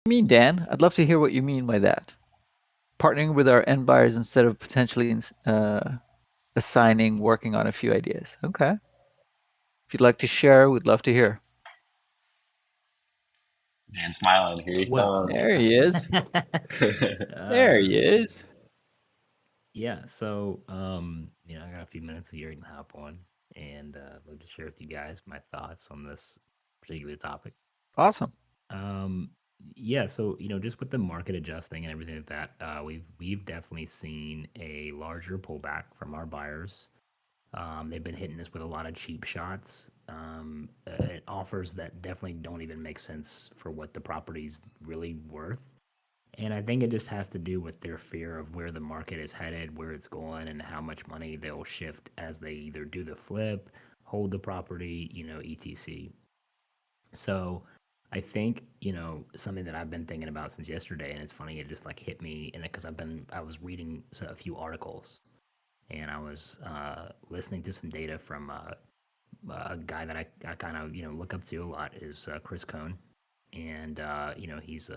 mean, Dan? I'd love to hear what you mean by that. Partnering with our end buyers instead of potentially assigning, working on a few ideas. Okay. If you'd like to share, we'd love to hear. Dan smiling. Here he Well, comes. There he is. There uh, he is. yeah. I got a few minutes here to hop on, and I'd love to share with you guys my thoughts on this particular topic. Awesome. Um, yeah. Just with the market adjusting and everything like that, we've definitely seen a larger pullback from our buyers. They've been hitting us with a lot of cheap shots, offers that definitely don't even make sense for what the property's really worth. And I think it just has to do with their fear of where the market is headed, where it's going, and how much money they'll shift as they either do the flip, hold the property, etc. So I think, something that I've been thinking about since yesterday, and it's funny, it just like hit me, and because I was reading a few articles, and I was listening to some data from a guy that I kind of look up to a lot is Chris Cohn, and he's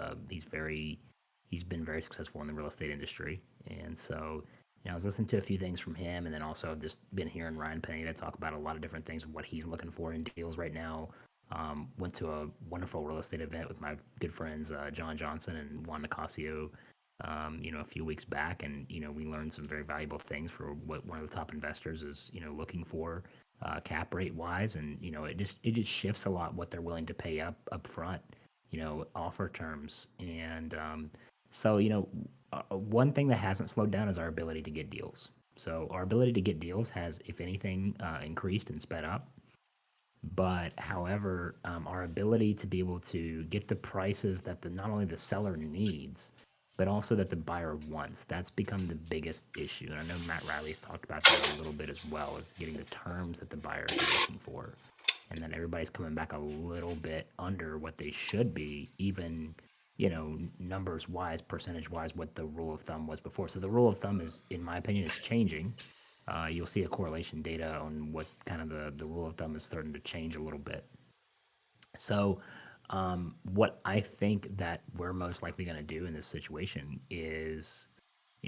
been very successful in the real estate industry, and so I was listening to a few things from him, and then also I've just been hearing Ryan Pineda talk about a lot of different things, what he's looking for in deals right now. Went to a wonderful real estate event with my good friends John Johnson and Juan Nicasio, a few weeks back, and we learned some very valuable things for what one of the top investors is looking for cap rate wise, and it just shifts a lot what they're willing to pay up front, offer terms, and one thing that hasn't slowed down is our ability to get deals. So our ability to get deals has, if anything, increased and sped up. But however, our ability to be able to get the prices that not only the seller needs, but also that the buyer wants, that's become the biggest issue. And I know Matt Riley's talked about that a little bit as well, is getting the terms that the buyers are looking for. And then everybody's coming back a little bit under what they should be, even numbers wise, percentage wise, what the rule of thumb was before. So the rule of thumb is, in my opinion, is changing. You'll see a correlation data on what kind of the rule of thumb is starting to change a little bit. So, what I think that we're most likely going to do in this situation is,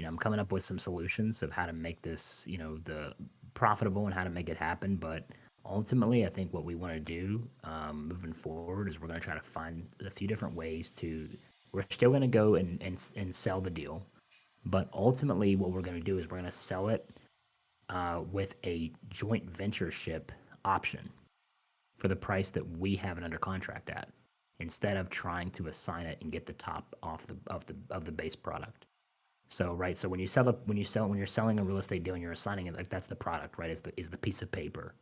I'm coming up with some solutions of how to make this, the profitable and how to make it happen. But ultimately, I think what we want to do moving forward is we're going to try to find a few different ways to. We're still going to go and sell the deal, but ultimately, what we're going to do is we're going to sell it with a joint ventureship option for the price that we have it under contract at, instead of trying to assign it and get the top off the base product. So right, so when you're selling a real estate deal and you're assigning it, like that's the product, right? Is the piece of paper.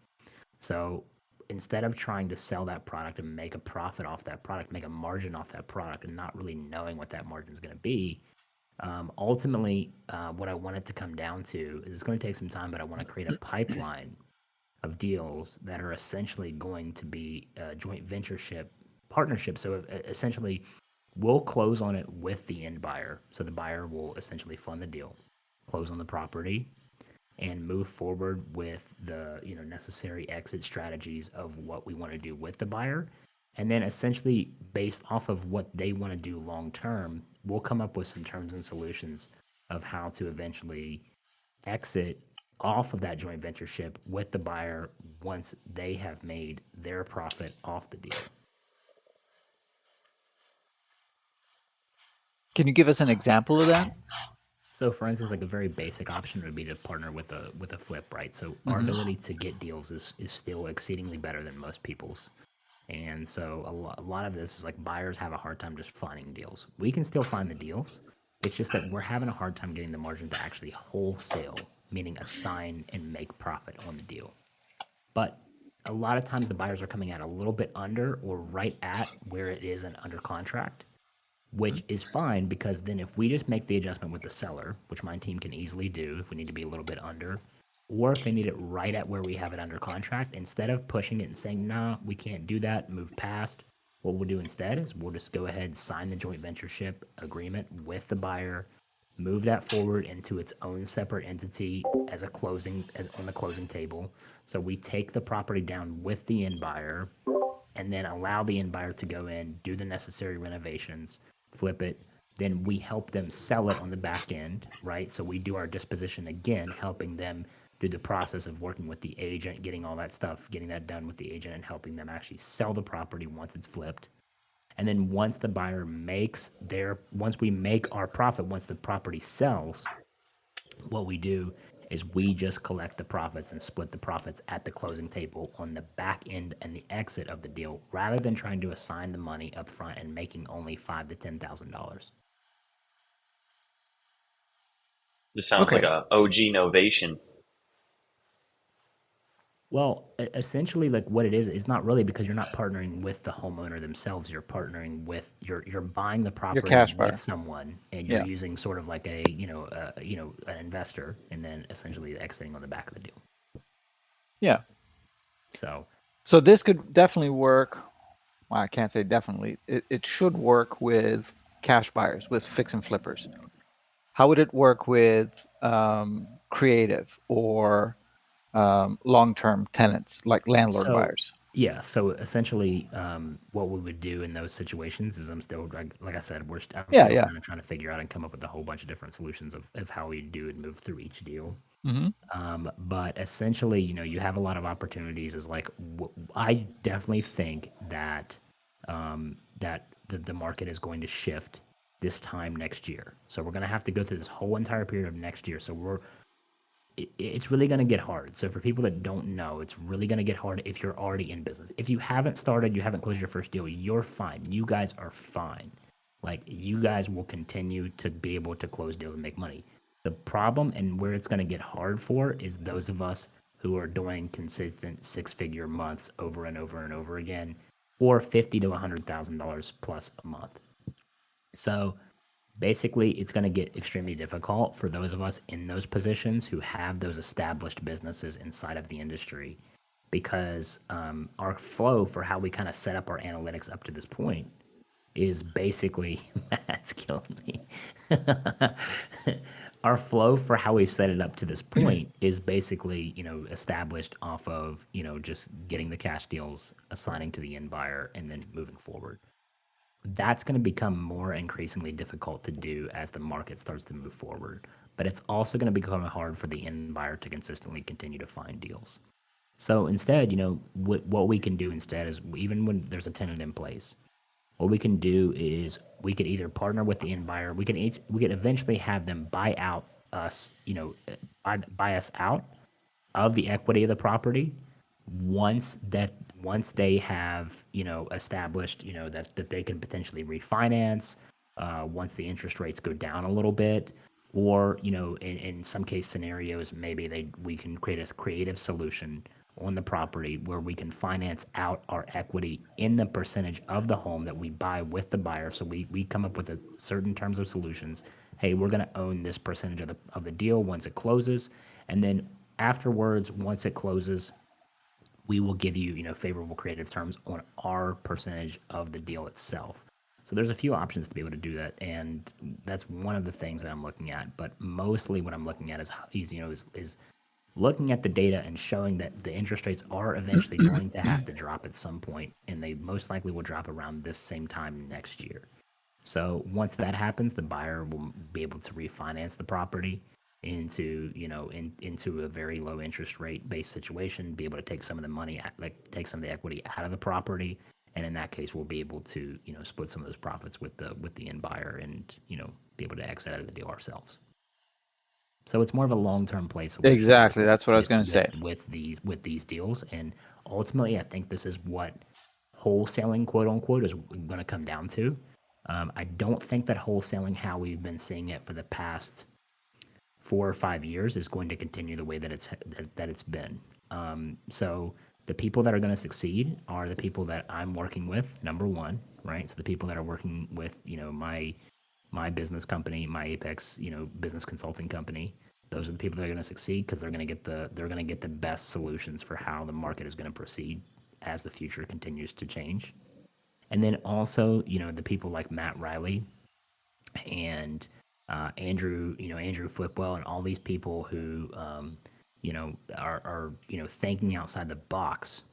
So instead of trying to sell that product and make a profit off that product, make a margin off that product, and not really knowing what that margin is going to be, ultimately, what I want it to come down to is it's going to take some time, but I want to create a pipeline of deals that are essentially going to be a joint ventureship partnership. So essentially, we'll close on it with the end buyer. So the buyer will essentially fund the deal, close on the property, and move forward with the necessary exit strategies of what we want to do with the buyer, and then essentially based off of what they want to do long term, we'll come up with some terms and solutions of how to eventually exit off of that joint ventureship with the buyer once they have made their profit off the deal. Can you give us an example of that? So, for instance, like a very basic option would be to partner with a flip, right? So, our Hmm. ability to get deals is still exceedingly better than most people's. And so a lot of this is like buyers have a hard time just finding deals. We can still find the deals. It's just that we're having a hard time getting the margin to actually wholesale, meaning assign and make profit on the deal. But a lot of times the buyers are coming out a little bit under or right at where it is an under contract, which is fine because then if we just make the adjustment with the seller, which my team can easily do if we need to be a little bit under, or if they need it right at where we have it under contract, instead of pushing it and saying, nah, we can't do that, move past, what we'll do instead is we'll just go ahead and sign the joint ventureship agreement with the buyer, move that forward into its own separate entity as a closing as on the closing table. So we take the property down with the end buyer and then allow the end buyer to go in, do the necessary renovations, flip it, then we help them sell it on the back end, right? So we do our disposition again, helping them do the process of working with the agent, getting all that stuff, getting that done with the agent, and helping them actually sell the property once it's flipped. And then once the buyer makes their, once we make our profit, once the property sells, what we do is we just collect the profits and split the profits at the closing table on the back end and the exit of the deal, rather than trying to assign the money up front and making only $5,000 to $10,000. This sounds like Okay. a OG novation. Well, essentially, like what it is, it's not really because you're not partnering with the homeowner themselves. You're partnering with you're buying the Your property cash with buyer. someone, and you're Yeah. using sort of like a an investor, and then essentially exiting on the back of the deal. Yeah. So So this could definitely work. Well, I can't say definitely. It should work with cash buyers, with fix and flippers. How would it work with creative or long-term tenants, like landlord So buyers? yeah, so essentially, what we would do in those situations is I'm still like I said, I'm Yeah, still yeah. kind of trying to figure out and come up with a whole bunch of different solutions of how we do and move through each deal. Hmm. But essentially, you have a lot of opportunities. Is like I definitely think that the market is going to shift this time next year. So we're going to have to go through this whole entire period of next year. So it's really going to get hard. So for people that don't know, it's really going to get hard if you're already in business. If you haven't started, you haven't closed your first deal, you're fine. You guys are fine. Like you guys will continue to be able to close deals and make money. The problem and where it's going to get hard for is those of us who are doing consistent six-figure months over and over and over again, or 50 to $100,000 plus a month. So basically, it's going to get extremely difficult for those of us in those positions who have those established businesses inside of the industry, because our flow for how we kind of set up our analytics up to this point is basically that's killing me. Our flow for how we've set it up to this point is basically established off of just getting the cash deals, assigning to the end buyer, and then moving forward. That's going to become more increasingly difficult to do as the market starts to move forward. But it's also going to become hard for the end buyer to consistently continue to find deals. So instead, what we can do instead is, even when there's a tenant in place, what we can do is we could either partner with the end buyer. We could eventually have them buy out us, buy us out of the equity of the property once that once they have established that they can potentially refinance, once the interest rates go down a little bit, or in some case scenarios, maybe we can create a creative solution on the property where we can finance out our equity in the percentage of the home that we buy with the buyer. So we come up with a certain terms of solutions. Hey, we're going to own this percentage of the deal once it closes, and then afterwards, once it closes, we will give you, favorable creative terms on our percentage of the deal itself. So there's a few options to be able to do that, and that's one of the things that I'm looking at. But mostly, what I'm looking at is looking at the data and showing that the interest rates are eventually going to have to drop at some point, and they most likely will drop around this same time next year. So once that happens, the buyer will be able to refinance the property into into a very low interest rate based situation, be able to take some of the money, like take some of the equity out of the property, and in that case, we'll be able to split some of those profits with the end buyer, and be able to exit out of the deal ourselves. So it's more of a long term play solution Exactly. That's what I was going to say. with these deals, and ultimately, I think this is what wholesaling, quote unquote, is going to come down to. I don't think that wholesaling, how we've been seeing it for the past 4 or 5 years, is going to continue the way that it's been. So the people that are going to succeed are the people that I'm working with. Number one, right? So the people that are working with my business company, my Apex business consulting company. Those are the people that are going to succeed because they're going to get the best solutions for how the market is going to proceed as the future continues to change. And then also, the people like Matt Riley and Andrew Flipwell, and all these people who are thinking outside the box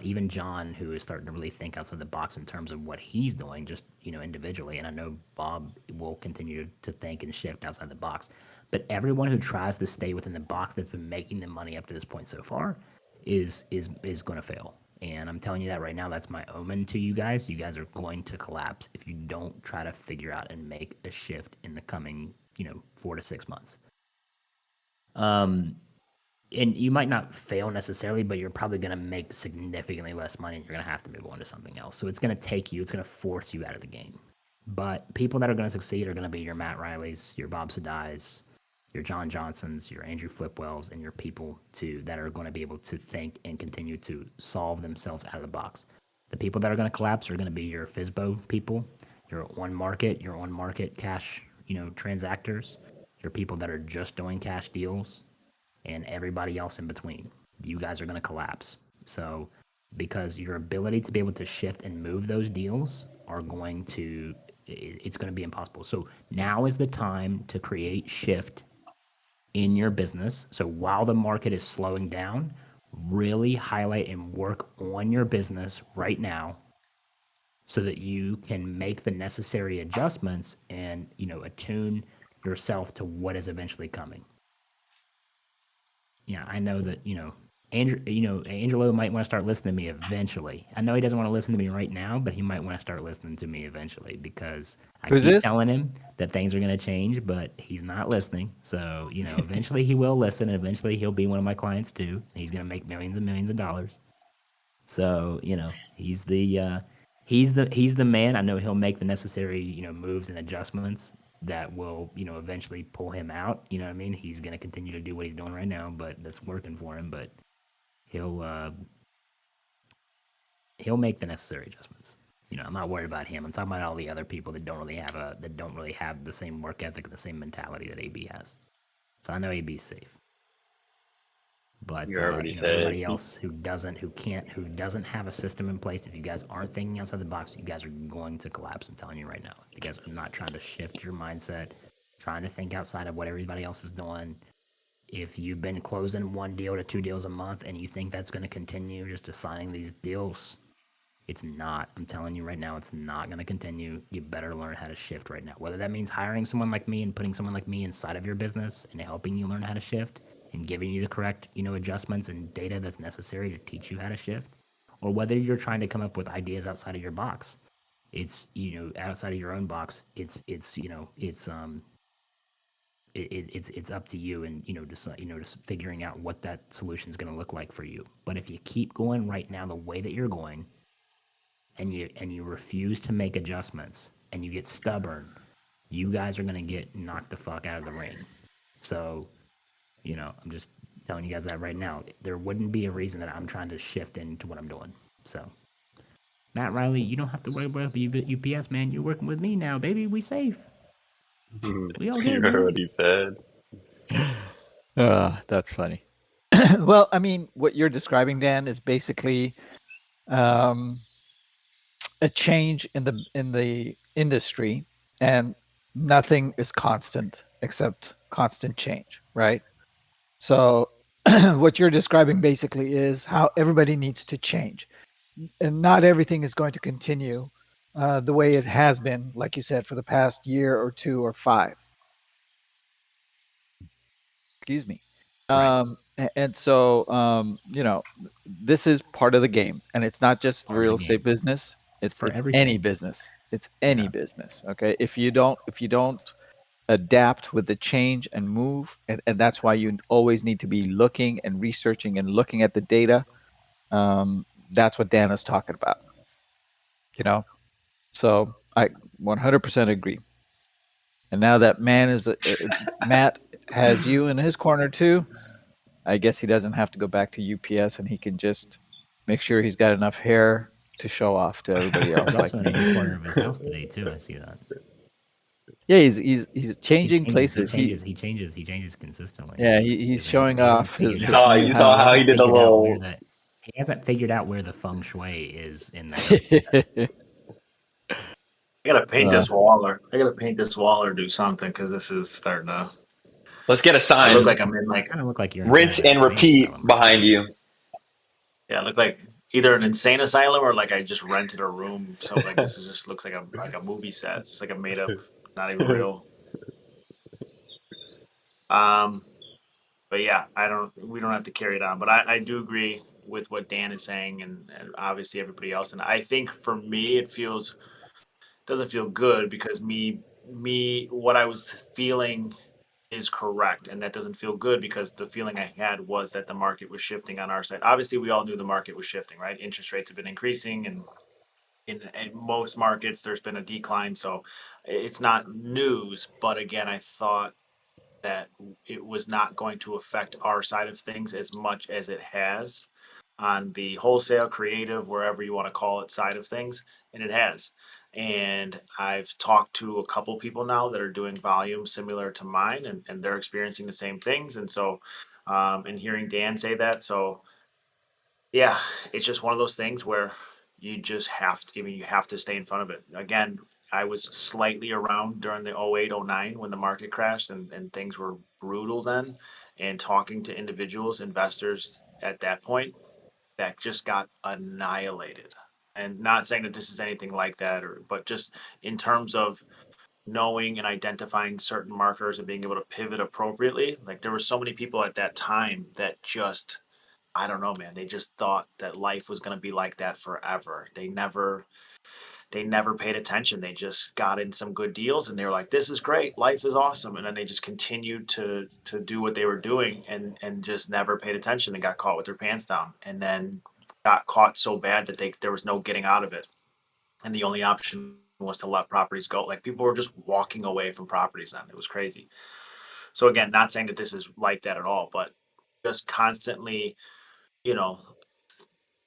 Even John, who is starting to really think outside the box in terms of what he's doing, just individually. And I know Bob will continue to think and shift outside the box. But everyone who tries to stay within the box that's been making the money up to this point so far is going to fail. And I'm telling you that right now. That's my omen to you guys. You guys are going to collapse if you don't try to figure out and make a shift in the coming 4 to 6 months. And you might not fail necessarily, but you're probably going to make significantly less money and you're going to have to move on to something else. So it's going to it's going to force you out of the game. But people that are going to succeed are going to be your Matt Rileys, your Bob Sadai's, your John Johnsons, your Andrew Flipwells, and your people too that are going to be able to think and continue to solve themselves out of the box. The people that are going to collapse are going to be your FISBO people, your on market cash, transactors, your people that are just doing cash deals, and everybody else in between. You guys are going to collapse. So, because your ability to be able to shift and move those deals it's going to be impossible. So, now is the time to create shift in your business. So, while the market is slowing down, really highlight and work on your business right now so that you can make the necessary adjustments and, attune yourself to what is eventually coming. Yeah, I know that Angelo might want to start listening to me eventually. I know he doesn't want to listen to me right now, but he might want to start listening to me eventually because I Who's keep this? telling him that things are going to change, but he's not listening. So eventually he will listen, and eventually he'll be one of my clients too. He's going to make millions and millions of dollars. So he's the man. I know he'll make the necessary moves and adjustments that will eventually pull him out. You know what I mean? He's gonna continue to do what he's doing right now, but that's working for him. But he'll uh, he'll make the necessary adjustments. I'm not worried about him. I'm talking about all the other people that don't really have the same work ethic, the same mentality that AB has. So I know AB's safe. But You already said. everybody else who doesn't have a system in place, if you guys aren't thinking outside the box, you guys are going to collapse. I'm telling you right now. If you guys are not trying to shift your mindset, trying to think outside of what everybody else is doing. If you've been closing 1 deal to 2 deals a month and you think that's going to continue just assigning these deals, it's not. I'm telling you right now, it's not going to continue. You better learn how to shift right now. Whether that means hiring someone like me and putting someone like me inside of your business and helping you learn how to shift and giving you the correct, adjustments and data that's necessary to teach you how to shift, or whether you're trying to come up with ideas outside of your box. It's, outside of your own box. It's up to you and just figuring out what that solution is going to look like for you. But if you keep going right now the way that you're going, and you refuse to make adjustments and you get stubborn, you guys are going to get knocked the fuck out of the ring. So, I'm just telling you guys that right now. There wouldn't be a reason that I'm trying to shift into what I'm doing. So, Matt Riley, you don't have to worry about UPS, man. You're working with me now, baby. We safe. We all You good, heard man. what he said. That's funny. Well, I mean, what you're describing, Dan, is basically um, a change in the industry, and nothing is constant except constant change, right? So, what you're describing basically is how everybody needs to change, and not everything is going to continue the way it has been, like you said, for the past year or 2 or 5. Excuse me. Right. And so, this is part of the game, and it's not just the Part of the real estate game. business. It's for It's any everything. business. It's Yeah. any business. Okay. If you don't adapt with the change and move, and that's why you always need to be looking and researching and looking at the data. That's what Dan is talking about. You know. So I 100% agree. And now that Matt has you in his corner too, I guess he doesn't have to go back to UPS, and he can just make sure he's got enough hair to show off to everybody He's else like also in a me. new corner of his house today too. I see that. Yeah, he's He changing changes. He places. changes. He changes. He changes consistently. Yeah, he's showing He hasn't off his figured You out. saw new you saw He how house. he hasn't did the figured out where little. the. He hasn't figured out where the feng shui is in that house yet. I gotta paint uh, this wall, or I gotta paint this wall, or do something because this is starting to. Let's get a I look sign. like I'm in like. Kind of look like you're in kind Rinse of an and insane repeat asylum right behind now. you. Yeah, I look like either an insane asylum or like I just rented a room. So like this just looks like a movie set, just like a made up, not even real. Um, but yeah, we don't have to carry it on. But I do agree with what Dan is saying and obviously everybody else. And I think for me, doesn't feel good because what I was feeling is correct. And that doesn't feel good because the feeling I had was that the market was shifting on our side. Obviously, we all knew the market was shifting, right? Interest rates have been increasing and in most markets there's been a decline. So it's not news. But again, I thought that it was not going to affect our side of things as much as it has on the wholesale, creative, wherever you want to call it, side of things. And it has. And I've talked to a couple people now that are doing volume similar to mine, and they're experiencing the same things. And so, and hearing Dan say that. So, yeah, it's just one of those things where you just have to, I mean, you have to stay in front of it. Again, I was slightly around during the 08, 09 when the market crashed and things were brutal then. And talking to individuals, investors at that point, that just got annihilated. And not saying that this is anything like that, but just in terms of knowing and identifying certain markers and being able to pivot appropriately. Like there were so many people at that time that just I don't know, man. They just thought that life was going to be like that forever. They never paid attention. They just got in some good deals and they were like, "This is great. Life is awesome." And then they just continued to do what they were doing and just never paid attention and got caught with their pants down. And then got caught so bad that there was no getting out of it. And the only option was to let properties go. Like people were just walking away from properties then. It was crazy. So again, not saying that this is like that at all, but just constantly, you know,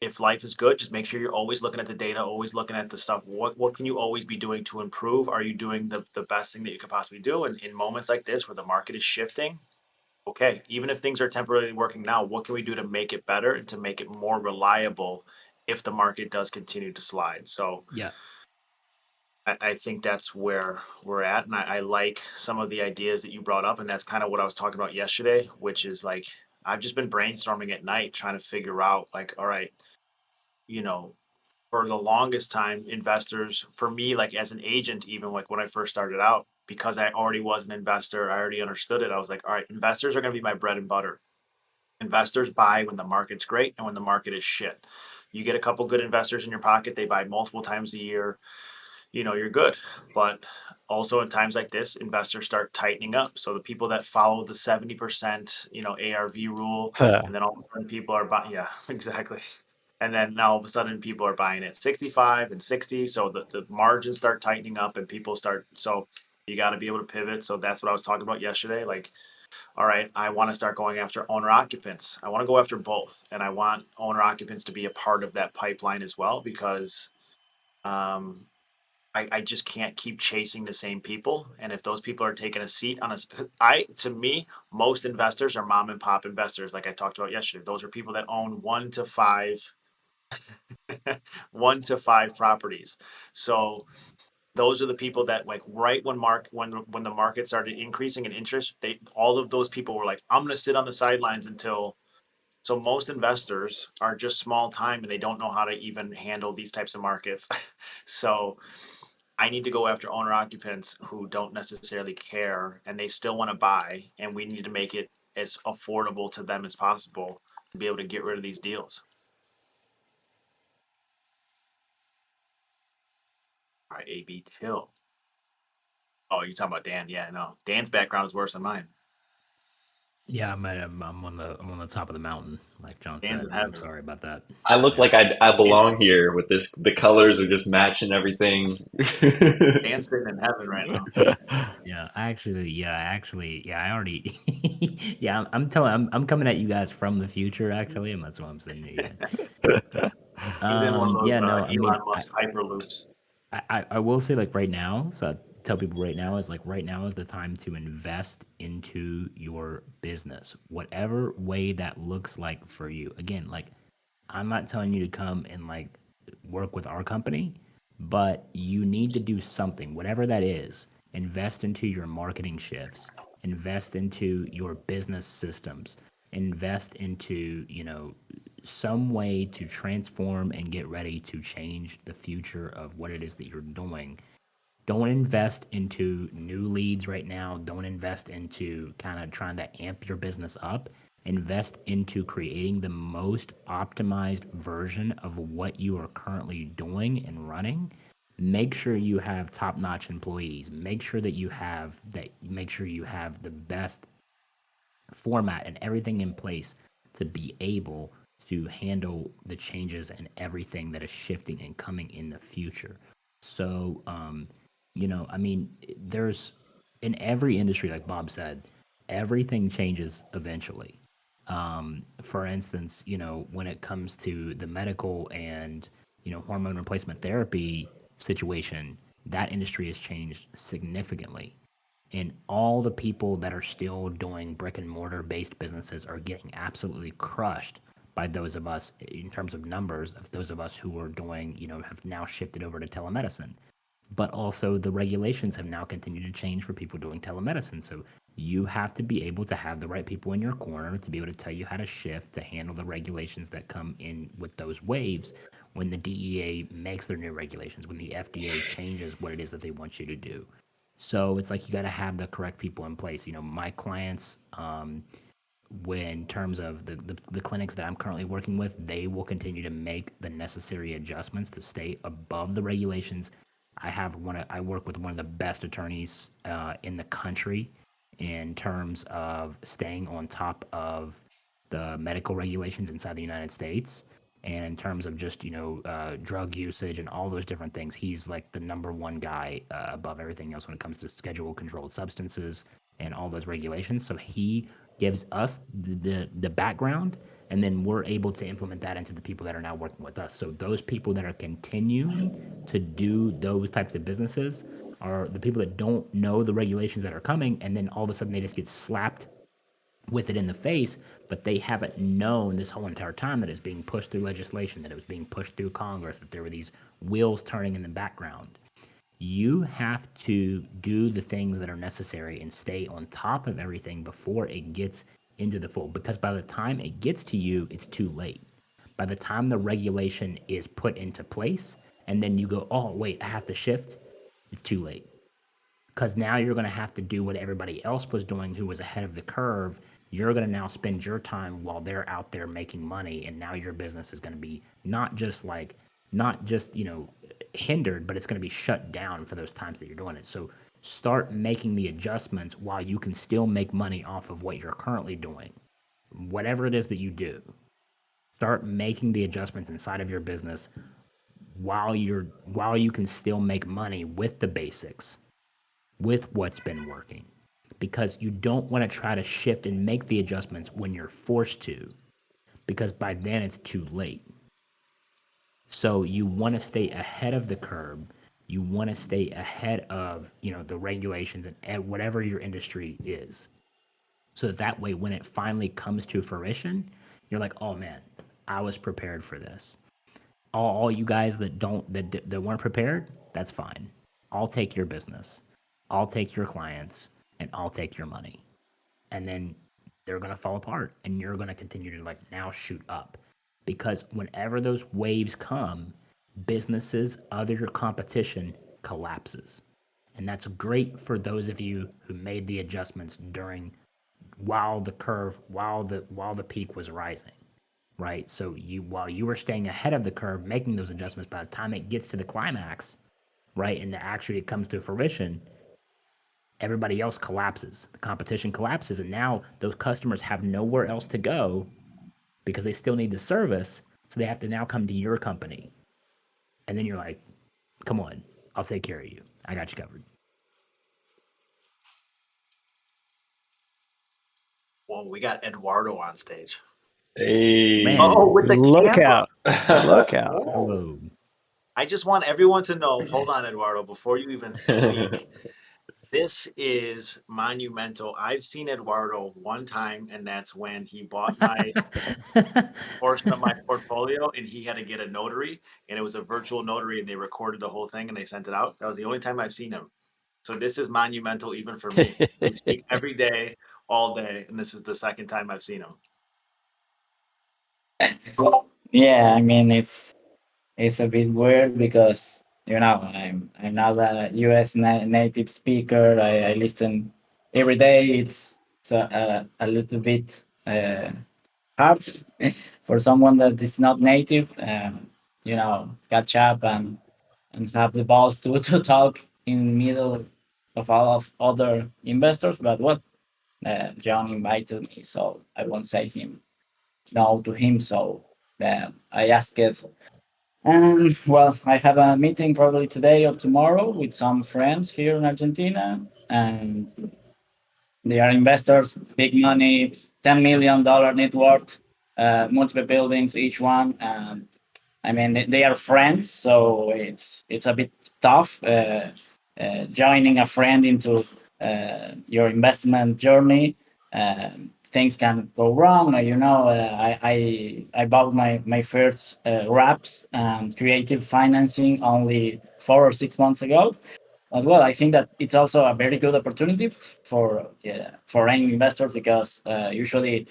if life is good, just make sure you're always looking at the data, always looking at the stuff. What can you always be doing to improve? Are you doing the best thing that you could possibly do? And in moments like this where the market is shifting, okay, even if things are temporarily working now, what can we do to make it better and to make it more reliable if the market does continue to slide? So Yeah. I think that's where we're at. And I like some of the ideas that you brought up. And that's kind of what I was talking about yesterday, which is like I've just been brainstorming at night trying to figure out like, all right, you know, for the longest time, investors, for me, like as an agent, even like when I first started out, because I already was an investor, I already understood it. I was like, all right, investors are going to be my bread and butter. Investors buy when the market's great and when the market is shit. You get a couple good investors in your pocket, they buy multiple times a year, you're good. But also in times like this, investors start tightening up. So the people that follow the 70%, ARV rule, and then all of a sudden people are buying, yeah, exactly. And then now all of a sudden people are buying at 65 and 60. So the margins start tightening up and people start, so you got to be able to pivot. So that's what I was talking about yesterday. Like, all right, I want to start going after owner occupants. I want to go after both. And I want owner occupants to be a part of that pipeline as well, because um, I just can't keep chasing the same people. And if those people are taking a seat on to me, most investors are mom and pop investors, like I talked about yesterday. Those are people that own 1 to 5 properties. So those are the people that like right when the market started increasing in interest, all of those people were like, I'm gonna sit on the sidelines until so most investors are just small time and they don't know how to even handle these types of markets. So I need to go after owner occupants who don't necessarily care and they still want to buy, and we need to make it as affordable to them as possible to be able to get rid of these deals. All right, AB, chill. Oh, you're talking about Dan? Yeah, no. Dan's background is worse than mine. Yeah, I'm on the top of the mountain, like John Dan's said. in I'm heaven. sorry about that. I look Yeah. like I Dan's, belong here with this. The colors are just matching everything. Dan's sitting in heaven right now. Yeah, I already, yeah, I'm coming at you guys from the future, actually, and that's why I'm sitting here. He's in one of those Yeah, no, I mean, Elon Musk hyperloops. I will say like right now, so I tell people right now is like right now is the time to invest into your business, whatever way that looks like for you. Again, like I'm not telling you to come and like work with our company, but you need to do something, whatever that is. Invest into your marketing shifts, invest into your business systems, invest into, some way to transform and get ready to change the future of what it is that you're doing. Don't invest into new leads right now. Don't invest into kind of trying to amp your business up. Invest into creating the most optimized version of what you are currently doing and running. Make sure you have top-notch employees. Make sure you have the best format and everything in place to be able to handle the changes and everything that is shifting and coming in the future. So, I mean, there's in every industry, like Bob said, everything changes eventually. For instance, when it comes to the medical and, hormone replacement therapy situation, that industry has changed significantly, and all the people that are still doing brick and mortar based businesses are getting absolutely crushed by those of us in terms of numbers of those of us who are doing, have now shifted over to telemedicine. But also the regulations have now continued to change for people doing telemedicine. So you have to be able to have the right people in your corner to be able to tell you how to shift to handle the regulations that come in with those waves when the DEA makes their new regulations, when the FDA changes what it is that they want you to do. So it's like you got to have the correct people in place. My clients, when in terms of the clinics that I'm currently working with, they will continue to make the necessary adjustments to stay above the regulations. I work with one of the best attorneys in the country in terms of staying on top of the medical regulations inside the United States. And in terms of just drug usage and all those different things, he's like the number one guy above everything else when it comes to schedule controlled substances and all those regulations. So he gives us the background, and then we're able to implement that into the people that are now working with us. So those people that are continuing to do those types of businesses are the people that don't know the regulations that are coming, and then all of a sudden they just get slapped with it in the face, but they haven't known this whole entire time that it's being pushed through legislation, that it was being pushed through Congress, that there were these wheels turning in the background. You have to do the things that are necessary and stay on top of everything before it gets into the fold, because by the time it gets to you, it's too late. By the time the regulation is put into place and then you go, oh wait, I have to shift, it's too late, because now you're going to have to do what everybody else was doing who was ahead of the curve. You're going to now spend your time while they're out there making money, and now your business is going to be not just hindered, but it's going to be shut down for those times that you're doing it. So start making the adjustments while you can still make money off of what you're currently doing. Whatever it is that you do, start making the adjustments inside of your business while you can still make money with the basics, with what's been working, because you don't want to try to shift and make the adjustments when you're forced to, because by then it's too late. So you want to stay ahead of the curve. You want to stay ahead of, the regulations and whatever your industry is. So that way, when it finally comes to fruition, you're like, oh man, I was prepared for this. All you guys that weren't prepared, that's fine. I'll take your business, I'll take your clients, and I'll take your money. And then they're going to fall apart, and you're going to continue to now shoot up, because whenever those waves come, businesses, other your competition collapses. And that's great for those of you who made the adjustments during while the peak was rising, right? So while you were staying ahead of the curve, making those adjustments, by the time it gets to the climax, right, and actually it comes to fruition, everybody else collapses. The competition collapses, and now those customers have nowhere else to go because they still need the service. So they have to now come to your company. And then you're like, come on, I'll take care of you. I got you covered. Well, we got Eduardo on stage. Hey. Man, Oh, with the Look camera. out. Look out. Oh. hello. I just want everyone to know, hold on, Eduardo, before you even speak, this is monumental. I've seen Eduardo one time, and that's when he bought my portion of my portfolio, and he had to get a notary, and it was a virtual notary, and they recorded the whole thing and they sent it out. That was the only time I've seen him. So this is monumental even for me. We speak every day, all day, and this is the second time I've seen him. Yeah, I mean it's a bit weird because I'm not a U.S. native speaker. I listen every day. It's a little bit hard for someone that is not native. Catch up and have the balls to to talk in middle of all of other investors. But what John invited me, so I won't say him no to him. So I asked and well, I have a meeting probably today or tomorrow with some friends here in Argentina, and they are investors, big money, $10 million net worth, multiple buildings each one. And I mean, they are friends, so it's a bit tough joining a friend into your investment journey. Things can go wrong. I bought my first wraps and creative financing only 4 or 6 months ago. As well, I think that it's also a very good opportunity for foreign investors because usually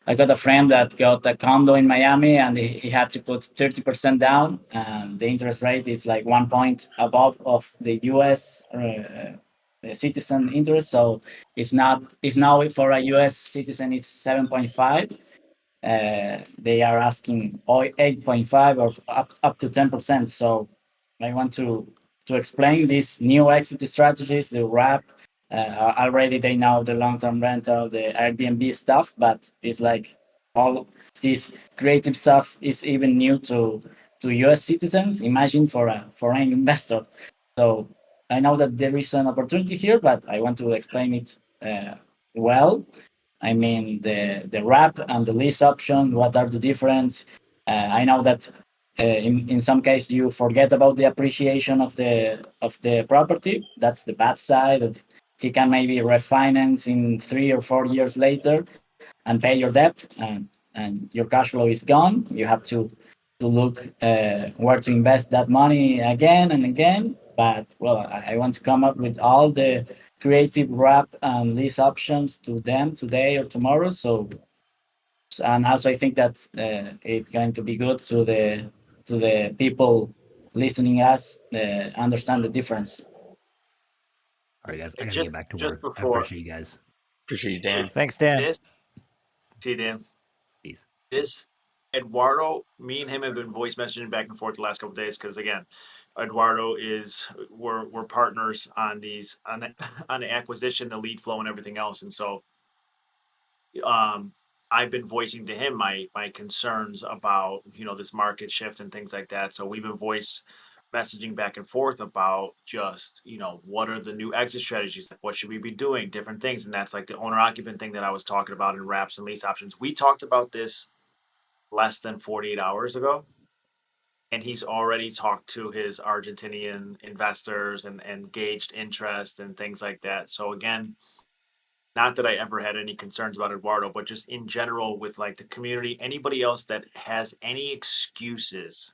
I got a friend that got a condo in Miami and he had to put 30% down, and the interest rate is like 1 point above of the US citizen interest. So if now for a US citizen it's 7.5, they are asking 8.5 or up to 10%. So I want to explain these new exit strategies, the wrap. Already they know the long-term rental, the Airbnb stuff, but it's like all this creative stuff is even new to US citizens. Imagine for a foreign investor. So I know that there is an opportunity here, but I want to explain it well. I mean, the wrap and the lease option, what are the difference? I know that in some case you forget about the appreciation of the property. That's the bad side. That he can maybe refinance in 3 or 4 years later and pay your debt, and your cash flow is gone. You have to look where to invest that money again and again. But well, I want to come up with all the creative wrap and lease options to them today or tomorrow. So, and also I think that it's going to be good to the people listening us understand the difference. All right, guys, I And gotta get back to just work. I before appreciate you guys. Appreciate you, Dan. Thanks, Dan. this, see Dan, Peace. this Eduardo, me and him have been voice messaging back and forth the last couple of days because again, Eduardo is we're partners on these on the acquisition, the lead flow, and everything else, and so um, I've been voicing to him my concerns about this market shift and things like that. So we've been voice messaging back and forth about just what are the new exit strategies, like what should we be doing, different things, and that's like the owner occupant thing that I was talking about in wraps and lease options. We talked about this less than 48 hours ago, and he's already talked to his Argentinian investors and gauged interest and things like that. So again, not that I ever had any concerns about Eduardo, but just in general with like the community, anybody else that has any excuses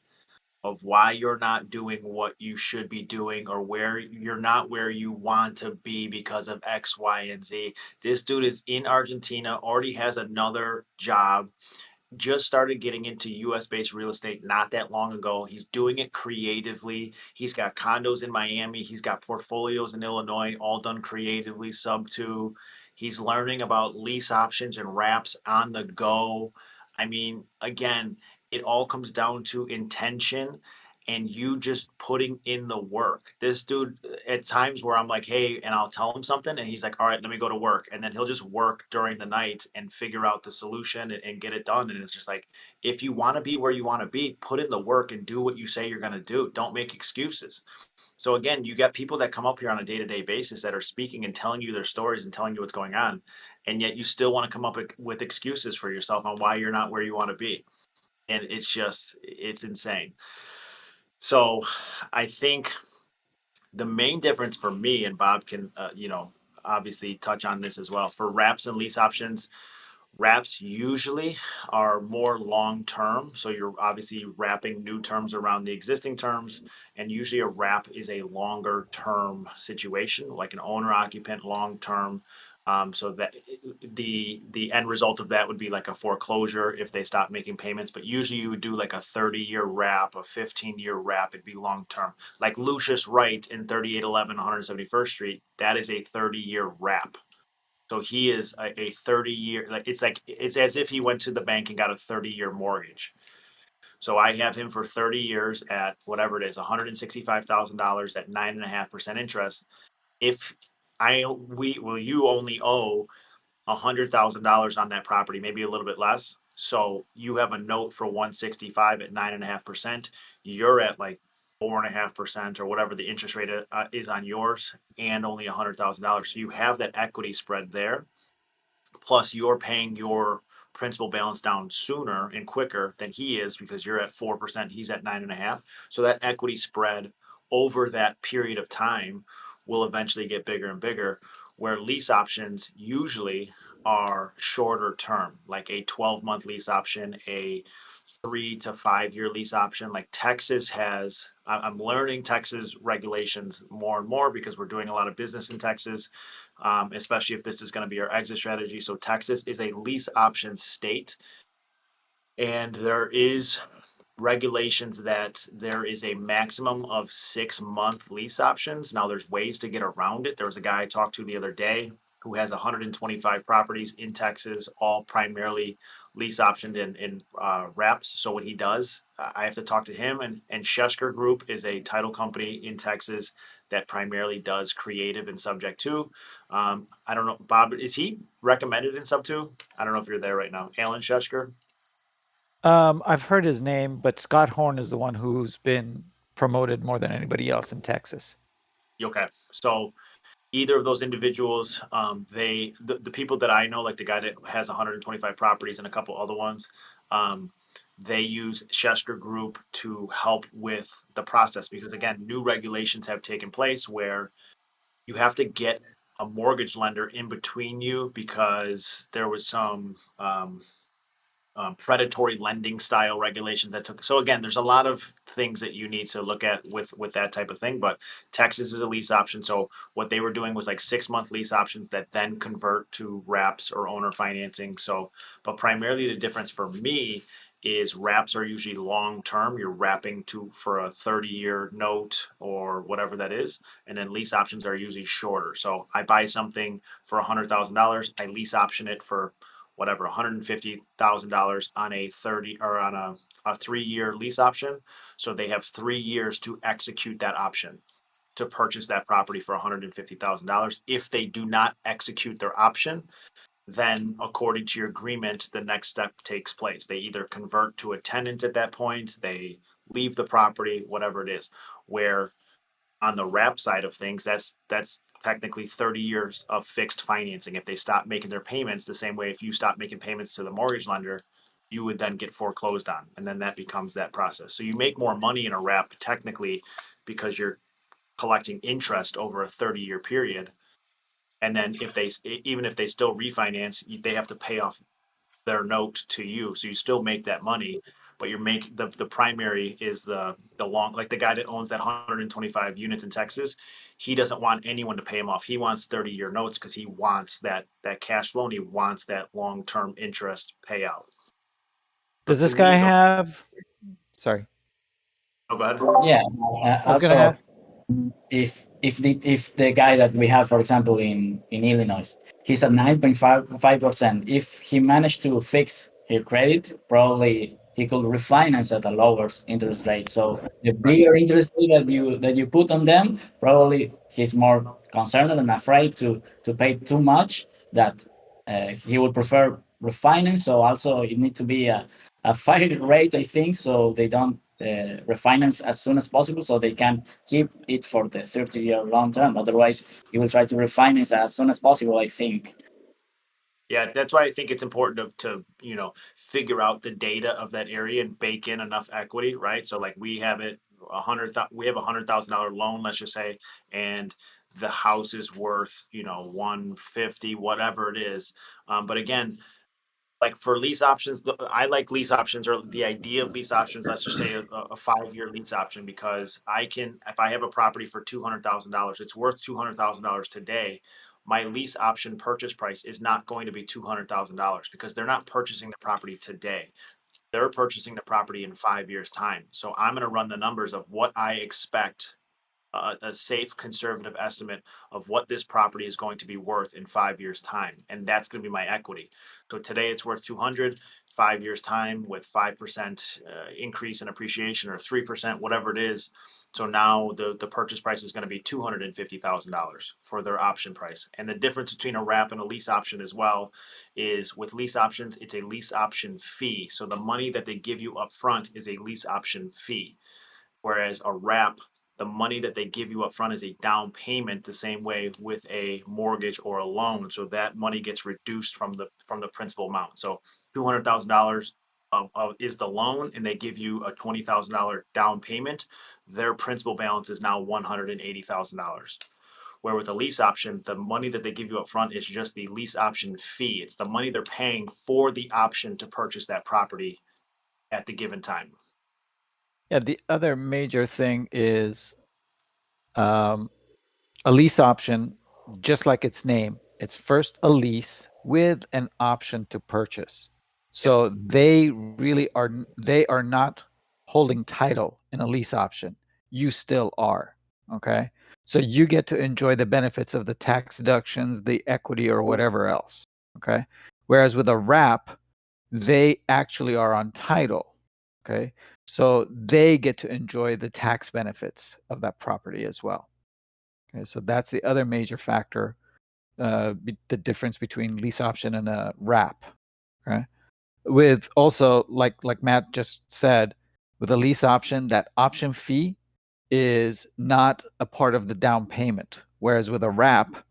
of why you're not doing what you should be doing or where you're not where you want to be because of X, Y, and Z. This dude is in Argentina, already has another job, just started getting into US based real estate not that long ago. He's doing it creatively. He's got condos in Miami. He's got portfolios in Illinois, all done creatively, sub two. He's learning about lease options and wraps on the go. I mean, again, it all comes down to intention and you just putting in the work. This dude, at times where I'm like, hey, and I'll tell him something, and he's like, all right, let me go to work. And then he'll just work during the night and figure out the solution and get it done. And it's just like, if you want to be where you want to be, put in the work and do what you say you're going to do. Don't make excuses. So again, you got people that come up here on a day-to-day basis that are speaking and telling you their stories and telling you what's going on, and yet you still want to come up with excuses for yourself on why you're not where you want to be. And it's insane. So I think the main difference for me, and Bob can, obviously touch on this as well, for wraps and lease options, wraps usually are more long term. So you're obviously wrapping new terms around the existing terms. And usually a wrap is a longer term situation, like an owner occupant long term. So that the end result of that would be like a foreclosure if they stop making payments. But usually you would do like a 30-year wrap, a 15-year wrap. It'd be long term. Like Lucius Wright in 3811 171st Street, that is a 30-year wrap. So he is a 30-year, like it's as if he went to the bank and got a 30-year mortgage. So I have him for 30 years at whatever it is, $165,000 at 9.5% interest. If you only owe $100,000 on that property, maybe a little bit less. So you have a note for 165 at 9.5%. You're at like 4.5% or whatever the interest rate is on yours, and only $100,000. So you have that equity spread there. Plus, you're paying your principal balance down sooner and quicker than he is because you're at 4%, he's at 9.5. So that equity spread over that period of time will eventually get bigger and bigger. Where lease options usually are shorter term, like a 12-month lease option, a 3 to 5 year lease option. Like Texas has, I'm learning Texas regulations more and more because we're doing a lot of business in Texas, especially if this is going to be our exit strategy. So Texas is a lease option state, and there is regulations that there is a maximum of 6 month lease options. Now, there's ways to get around it. There was a guy I talked to the other day who has 125 properties in Texas, all primarily lease optioned in reps. So what he does, I have to talk to him. And Shesker Group is a title company in Texas that primarily does creative and subject to. I don't know, Bob, is he recommended in sub two? I don't know if you're there right now. Alan Shesker. I've heard his name, but Scott Horn is the one who's been promoted more than anybody else in Texas. Okay, so either of those individuals, the people that I know, like the guy that has 125 properties and a couple other ones, um, they use Chester Group to help with the process because again, new regulations have taken place where you have to get a mortgage lender in between you because there was some predatory lending style regulations that took. So again, there's a lot of things that you need to look at with that type of thing. But Texas is a lease option. So what they were doing was like 6 month lease options that then convert to wraps or owner financing. So, but primarily the difference for me is wraps are usually long term. You're wrapping to for a 30-year note or whatever that is, and then lease options are usually shorter. So I buy something for $100,000, I lease option it for whatever $150,000 on a 30 or on a 3 year lease option. So they have 3 years to execute that option to purchase that property for $150,000. If they do not execute their option, then according to your agreement, the next step takes place. They either convert to a tenant at that point, they leave the property, whatever it is. Where on the wrap side of things, that's technically 30 years of fixed financing. If they stop making their payments, the same way if you stop making payments to the mortgage lender, you would then get foreclosed on, and then that becomes that process. So you make more money in a wrap technically because you're collecting interest over a 30-year period. And then if they even if they still refinance, they have to pay off their note to you. So you still make that money, but you're make the primary is the long, like the guy that owns that 125 units in Texas, he doesn't want anyone to pay him off. He wants 30-year notes because he wants that cash flow and he wants that long-term interest payout. So Does to this guy me, have, sorry, oh, go ahead. Yeah. I was gonna Also, ask, if the guy that we have, for example, in Illinois, he's at 9.5%. If he managed to fix his credit, probably he could refinance at a lower interest rate. So the Right. bigger interest rate that you put on them, probably he's more concerned and afraid to pay too much. That he would prefer refinance. So also it need to be a fair rate, I think, so they don't refinance as soon as possible, so they can keep it for the 30-year long term. Otherwise, you will try to refinance as soon as possible, I think. Yeah, that's why I think it's important to figure out the data of that area and bake in enough equity, right? So like we have $100,000 loan, let's just say, and the house is worth 150, whatever it is. But again, like for lease options, I like lease options or the idea of lease options. Let's just say a 5 year lease option because if I have a property for $200,000, it's worth $200,000 today. my lease option purchase price is not going to be $200,000 because they're not purchasing the property today. They're purchasing the property in 5 years' time. So I'm going to run the numbers of what I expect, a safe conservative estimate of what this property is going to be worth in 5 years' time, and that's going to be my equity. So today it's worth 200. 5 years' time with 5% increase in appreciation, or 3%, whatever it is. So now the purchase price is going to be $250,000 for their option price. And the difference between a wrap and a lease option as well is, with lease options, it's a lease option fee. So the money that they give you up front is a lease option fee. Whereas a wrap, the money that they give you up front is a down payment, the same way with a mortgage or a loan. So that money gets reduced from the principal amount. So $200,000 is the loan, and they give you a $20,000 down payment. Their principal balance is now $180,000. Where with a lease option, the money that they give you up front is just the lease option fee. It's the money they're paying for the option to purchase that property at the given time. Yeah, the other major thing is a lease option, just like its name. It's first a lease with an option to purchase. So they are not holding title in a lease option. You still are. Okay. So you get to enjoy the benefits of the tax deductions, the equity, or whatever else. Okay. Whereas with a wrap, they actually are on title. Okay. So they get to enjoy the tax benefits of that property as well. Okay. So that's the other major factor, the difference between lease option and a wrap. Okay. With also, like Matt just said, with a lease option, that option fee is not a part of the down payment. Whereas with a wrap,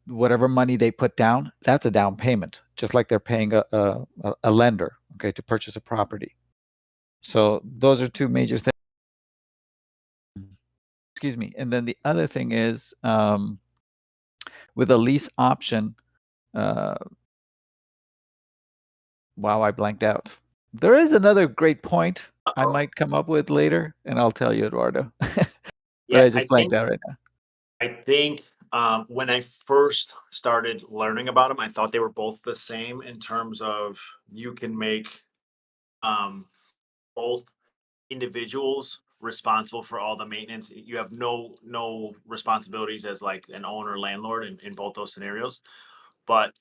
whatever money they put down, that's a down payment, just like they're paying a lender, okay, to purchase a property. So those are two major things. Excuse me. And then the other thing is, with a lease option, wow, I blanked out. There is another great point I might come up with later, and I'll tell you, Eduardo. But Yeah, I just blanked out right now. I think when I first started learning about them, I thought they were both the same in terms of you can make both individuals responsible for all the maintenance. You have no responsibilities as like an owner landlord in both those scenarios. But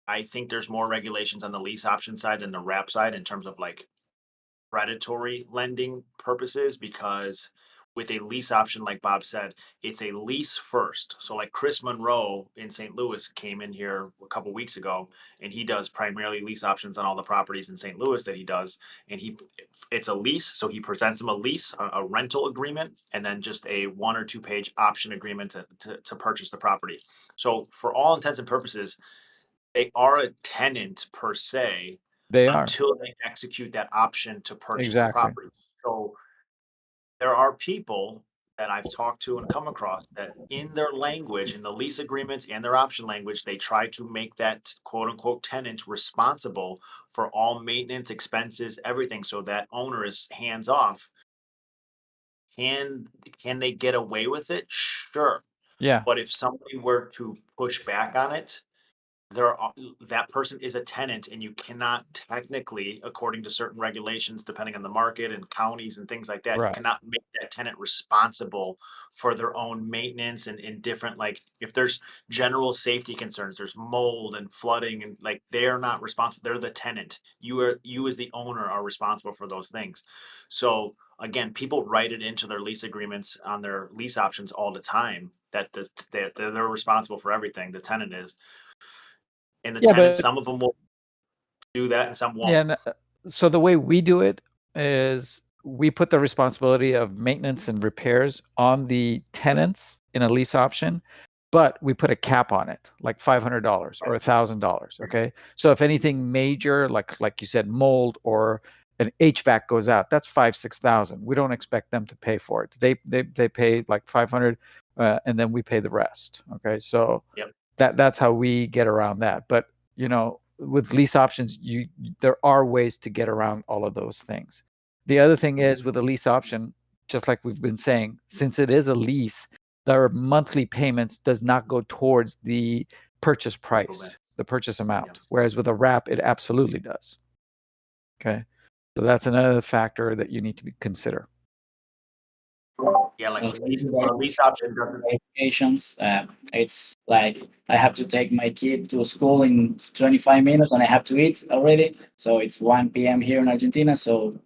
I think there's more regulations on the lease option side than the wrap side in terms of like predatory lending purposes, because with a lease option, like Bob said, it's a lease first. So like Chris Monroe in St. Louis came in here a couple weeks ago, and he does primarily lease options on all the properties in St. Louis that he does. And it's a lease. So he presents them a lease, a rental agreement, and then just a 1 or 2 page option agreement to purchase the property. So for all intents and purposes, they are a tenant per se, They are. until they execute that option to purchase the Exactly. property. So there are people that I've talked to and come across that in their language, in the lease agreements and their option language, they try to make that quote unquote tenant responsible for all maintenance expenses, everything. So that owner is hands off. Can they get away with it? Sure. Yeah. But if somebody were to push back on it, that person is a tenant, and you cannot technically, according to certain regulations, depending on the market and counties and things like that, you Right. cannot make that tenant responsible for their own maintenance and in different, like if there's general safety concerns, there's mold and flooding, and like they're not responsible. They're the tenant. You as the owner are responsible for those things. So again, people write it into their lease agreements on their lease options all the time that they're responsible for everything. The tenant is. And the Yeah, tenants, but some of them will do that and some yeah, won't. and, so the way we do it is we put the responsibility of maintenance and repairs on the tenants in a lease option, but we put a cap on it, like $500 or $1,000. Okay, so if anything major, like you said, mold or an HVAC goes out, that's 5,000-6,000. We don't expect them to pay for it. They pay like 500, and then we pay the rest. Okay, so Yep. that's how we get around that. But with lease options, there are ways to get around all of those things. The other thing is with a lease option, just like we've been saying, since it is a lease, their monthly payments does not go towards the purchase price, the purchase amount. Yeah. Whereas with a wrap, it absolutely does. Okay. So that's another factor that you need to consider. Yeah, like Well, a lease option doesn't. Vacations. It's like I have to take my kid to school in 25 minutes and I have to eat already. So it's 1 p.m. here in Argentina. So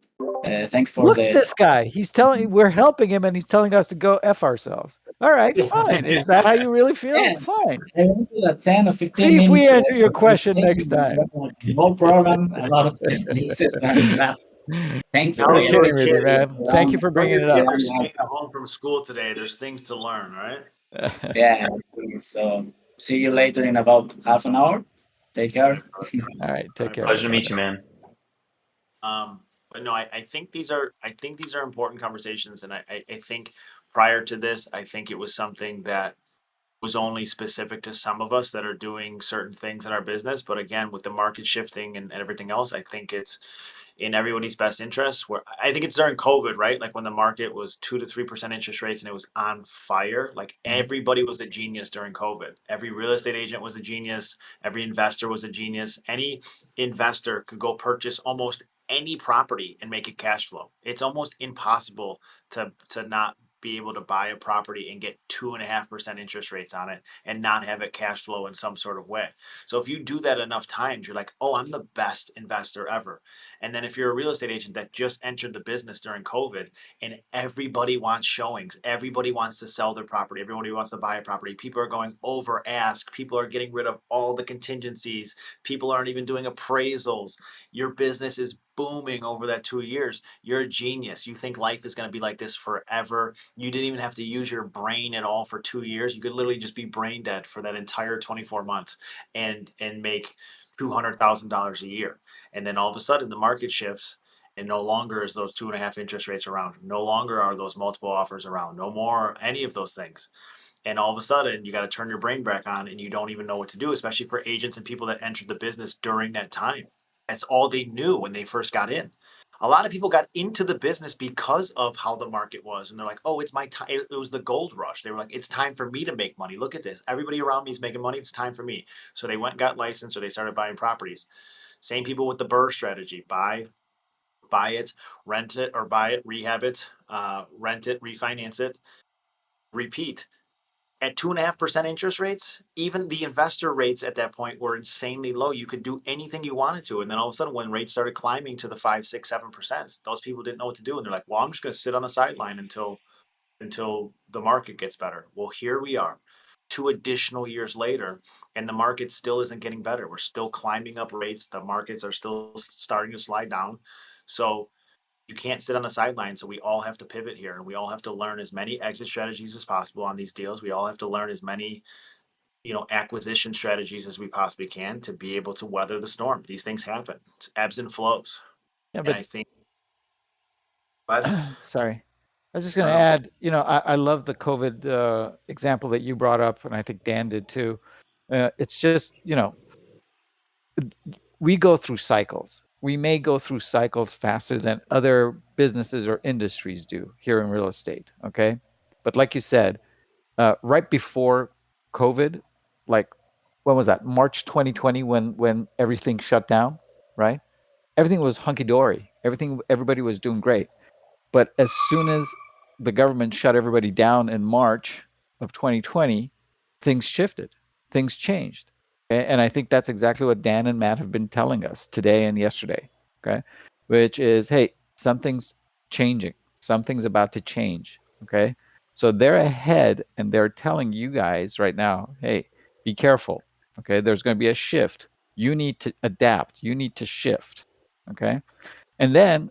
thanks for Look at the. this guy. He's telling, we're helping him and he's telling us to go F ourselves. All right, fine. Is that how you really feel? Yeah, Fine. I wanted a 10 or 15 See if we minutes answer your question next time. no program about leases and that. Thank you. You're Tell kidding your with me, kid, man. Thank you for tell bringing your it kid up. they're staying at home from school today. There's things to learn, all right? Yeah, so see you later in about half an hour. Take care. All right, take care. Pleasure to meet you, man. But no, I think these are important conversations, and I think prior to this, I think it was something that was only specific to some of us that are doing certain things in our business. But again, with the market shifting and everything else, I think it's in everybody's best interest. Where I think it's during COVID, right? Like when the market was 2 to 3% interest rates and it was on fire. Like everybody was a genius during COVID. Every real estate agent was a genius. Every investor was a genius. Any investor could go purchase almost any property and make it cash flow. It's almost impossible to not be able to buy a property and get 2.5% interest rates on it and not have it cash flow in some sort of way. So if you do that enough times, you're like, oh, I'm the best investor ever. And then if you're a real estate agent that just entered the business during COVID and everybody wants showings, everybody wants to sell their property, everybody wants to buy a property, people are going over ask, people are getting rid of all the contingencies, people aren't even doing appraisals. Your business is booming over that 2 years. You're a genius. You think life is going to be like this forever. You didn't even have to use your brain at all for 2 years. You could literally just be brain dead for that entire 24 months and make $200,000 a year. And then all of a sudden the market shifts and no longer is those 2.5 interest rates around. No longer are those multiple offers around. No more any of those things. And all of a sudden you got to turn your brain back on and you don't even know what to do, especially for agents and people that entered the business during that time. That's all they knew when they first got in. A lot of people got into the business because of how the market was. And they're like, oh, it's my time. It was the gold rush. They were like, it's time for me to make money. Look at this. Everybody around me is making money. It's time for me. So they went and got licensed or they started buying properties. Same people with the BRRRR strategy: buy it, rent it, or buy it, rehab it, rent it, refinance it, repeat. At 2.5% interest rates, even the investor rates at that point were insanely low. You could do anything you wanted to. And then all of a sudden, when rates started climbing to the 5, 6, 7%, those people didn't know what to do. And they're like, well, I'm just going to sit on the sideline until the market gets better. Well, here we are 2 additional years later, and the market still isn't getting better. We're still climbing up rates. The markets are still starting to slide down. So you can't sit on the sidelines. So we all have to pivot here, and we all have to learn as many exit strategies as possible on these deals. We all have to learn as many, acquisition strategies as we possibly can to be able to weather the storm. These things happen. It's ebbs and flows. Yeah, And but I think, but sorry. I was just going to no, add, I love the COVID example that you brought up, and I think Dan did too. It's just, we go through cycles. We may go through cycles faster than other businesses or industries do here in real estate. Okay. But like you said, right before COVID, like when was that? March 2020, when everything shut down, right? Everything was hunky dory. Everybody was doing great. But as soon as the government shut everybody down in March of 2020, things shifted, things changed. Okay? And I think that's exactly what Dan and Matt have been telling us today and yesterday. Okay. Which is, hey, something's changing, something's about to change. Okay. So they're ahead and they're telling you guys right now, hey, be careful. Okay. There's going to be a shift. You need to adapt, you need to shift. Okay. And then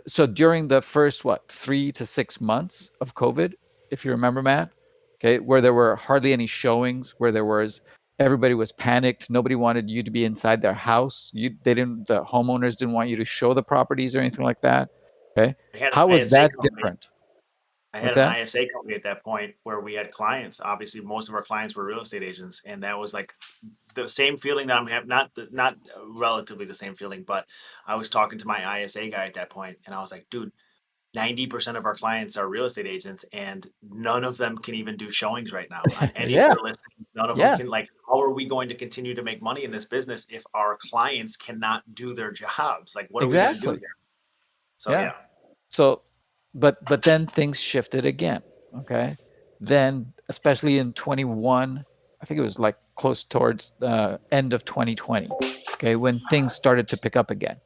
so during the first, 3 to 6 months of COVID, if you remember, Matt, okay, where there were hardly any showings, where everybody was panicked. Nobody wanted you to be inside their house. The homeowners didn't want you to show the properties or anything like that. Okay. I had How an was ISA that company. different? I had What's an that? ISA company at that point where we had clients. Obviously, most of our clients were real estate agents, and that was like the same feeling that I'm having. Not relatively the same feeling, but I was talking to my ISA guy at that point, and I was like, dude, 90% of our clients are real estate agents, and none of them can even do showings right now on any of Yeah, their listings. None of them yeah, can, like, how are we going to continue to make money in this business if our clients cannot do their jobs? Like, what are we going to do exactly. here? So, Yeah. yeah. So, but then things shifted again. Okay. Then, especially in 21, I think it was like close towards the end of 2020. Okay, when things started to pick up again.